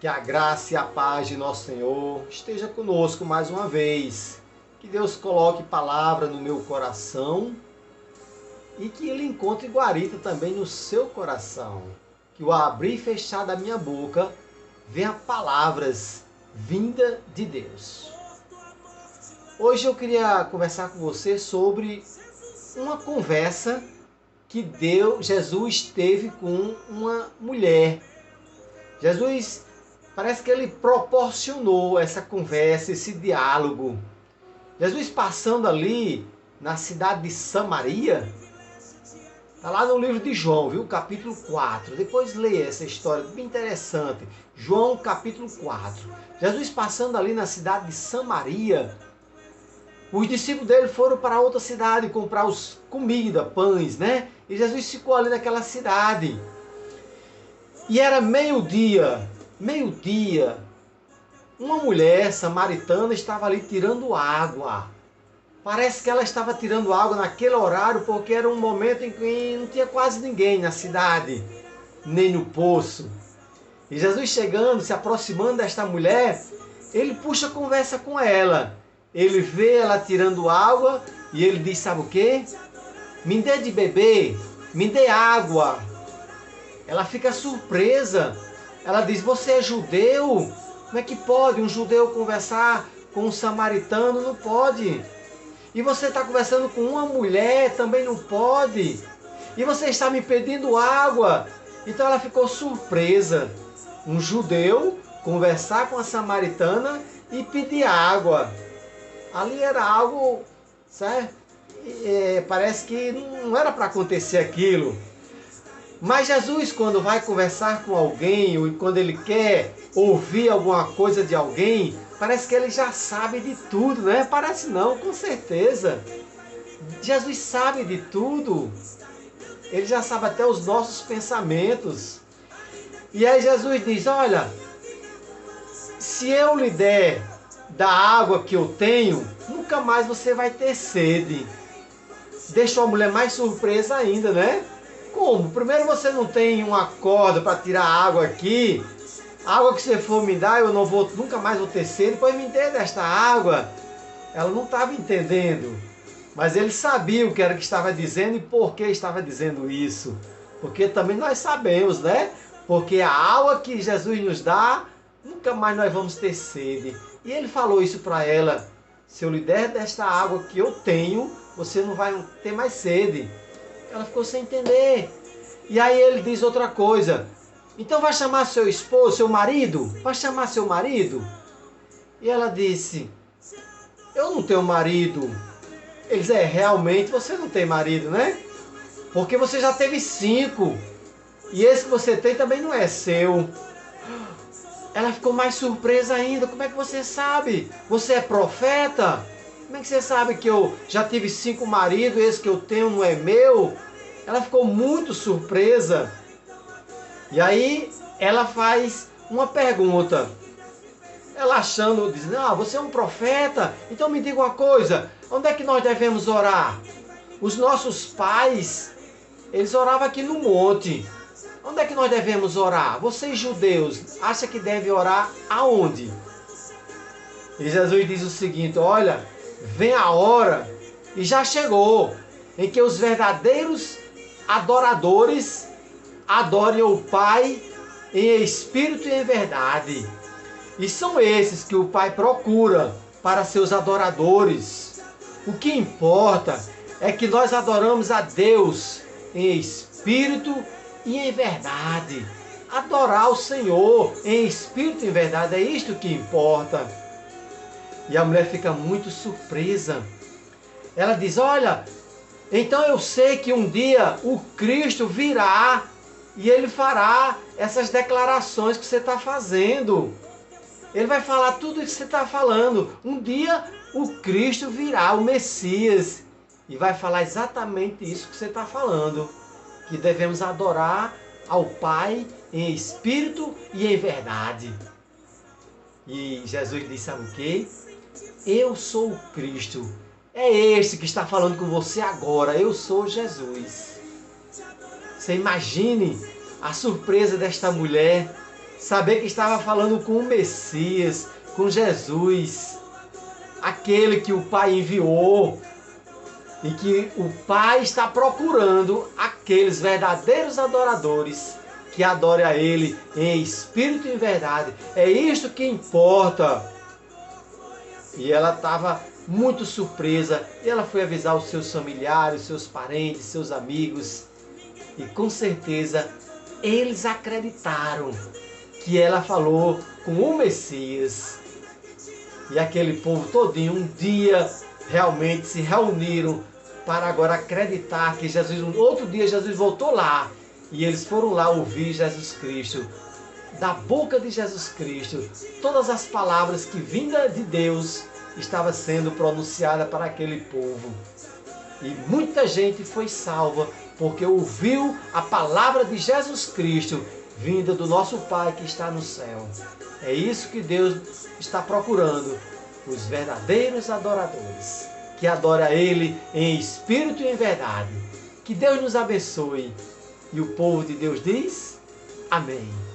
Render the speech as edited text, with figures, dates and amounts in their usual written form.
Que a graça e a paz de nosso Senhor esteja conosco mais uma vez. Que Deus coloque palavra no meu coração e que Ele encontre guarita também no seu coração. Que o abrir e fechar da minha boca venha palavras vinda de Deus. Hoje eu queria conversar com você sobre uma conversa que Jesus teve com uma mulher. Jesus, parece que ele proporcionou essa conversa, esse diálogo. Jesus passando ali na cidade de Samaria, está lá no livro de João, viu? Capítulo 4. Depois leia essa história, bem interessante. João, capítulo 4. Jesus passando ali na cidade de Samaria, os discípulos dele foram para outra cidade comprar comida, pães, né? E Jesus ficou ali naquela cidade. E era meio-dia. Uma mulher samaritana estava ali tirando água. Parece que ela estava tirando água naquele horário porque era um momento em que não tinha quase ninguém na cidade, nem no poço. E Jesus chegando, se aproximando desta mulher, ele puxa conversa com ela. Ele vê ela tirando água e ele diz, sabe o quê? Me dê de beber, me dê água. Ela fica surpresa. Ela diz, você é judeu? Como é que pode um judeu conversar com um samaritano? Não pode. E você está conversando com uma mulher? Também não pode. E você está me pedindo água? Então ela ficou surpresa. Um judeu conversar com a samaritana e pedir água. Ali era algo, certo? Parece que não era para acontecer aquilo. Mas Jesus, quando vai conversar com alguém, ou quando ele quer ouvir alguma coisa de alguém, parece que ele já sabe de tudo, né? Parece não, com certeza. Jesus sabe de tudo. Ele já sabe até os nossos pensamentos. E aí Jesus diz, olha, se eu lhe der da água que eu tenho, nunca mais você vai ter sede. Deixou a mulher mais surpresa ainda, né? Como? Primeiro você não tem uma corda para tirar água aqui. A água que você for me dar, eu nunca mais vou ter sede. Depois me dê desta água. Ela não estava entendendo. Mas ele sabia o que era que estava dizendo e por que estava dizendo isso. Porque também nós sabemos, né? Porque a água que Jesus nos dá, nunca mais nós vamos ter sede. E ele falou isso para ela. Se eu lhe der desta água que eu tenho, você não vai ter mais sede. Ela ficou sem entender. E aí ele diz outra coisa. Então vai chamar seu esposo, seu marido? Vai chamar seu marido? E ela disse, eu não tenho marido. Ele disse, realmente você não tem marido, né? Porque você já teve 5. E esse que você tem também não é seu. Ela ficou mais surpresa ainda. Como é que você sabe? Você é profeta? Como é que você sabe que eu já tive 5 maridos e esse que eu tenho não é meu? Ela ficou muito surpresa. E aí ela faz uma pergunta. Ela achando, diz, você é um profeta? Então me diga uma coisa, onde é que nós devemos orar? Os nossos pais, eles oravam aqui no monte. Onde é que nós devemos orar? Vocês judeus, acham que deve orar aonde? E Jesus diz o seguinte, olha, vem a hora, e já chegou, em que os verdadeiros adoradores adorem o Pai em espírito e em verdade. E são esses que o Pai procura para seus adoradores. O que importa é que nós adoramos a Deus em espírito e em verdade. Adorar o Senhor em espírito e em verdade, é isto que importa. E a mulher fica muito surpresa. Ela diz, olha, então eu sei que um dia o Cristo virá e ele fará essas declarações que você está fazendo. Ele vai falar tudo isso que você está falando. Um dia o Cristo virá, o Messias, e vai falar exatamente isso que você está falando. Que devemos adorar ao Pai em espírito e em verdade. E Jesus disse, sabe o quê? Eu sou o Cristo. É este que está falando com você agora. Eu sou Jesus. Você imagine a surpresa desta mulher. Saber que estava falando com o Messias, com Jesus, aquele que o Pai enviou, e que o Pai está procurando aqueles verdadeiros adoradores que adorem a Ele em espírito e em verdade. É isto que importa. E ela estava muito surpresa e ela foi avisar os seus familiares, seus parentes, seus amigos. E com certeza eles acreditaram que ela falou com o Messias. E aquele povo todinho um dia realmente se reuniram para agora acreditar que Jesus, um outro dia Jesus voltou lá e eles foram lá ouvir Jesus Cristo, da boca de Jesus Cristo, todas as palavras que vinda de Deus estava sendo pronunciada para aquele povo. E muita gente foi salva porque ouviu a palavra de Jesus Cristo vinda do nosso Pai que está no céu. É isso que Deus está procurando, os verdadeiros adoradores, que adora a Ele em espírito e em verdade. Que Deus nos abençoe. E o povo de Deus diz: Amém.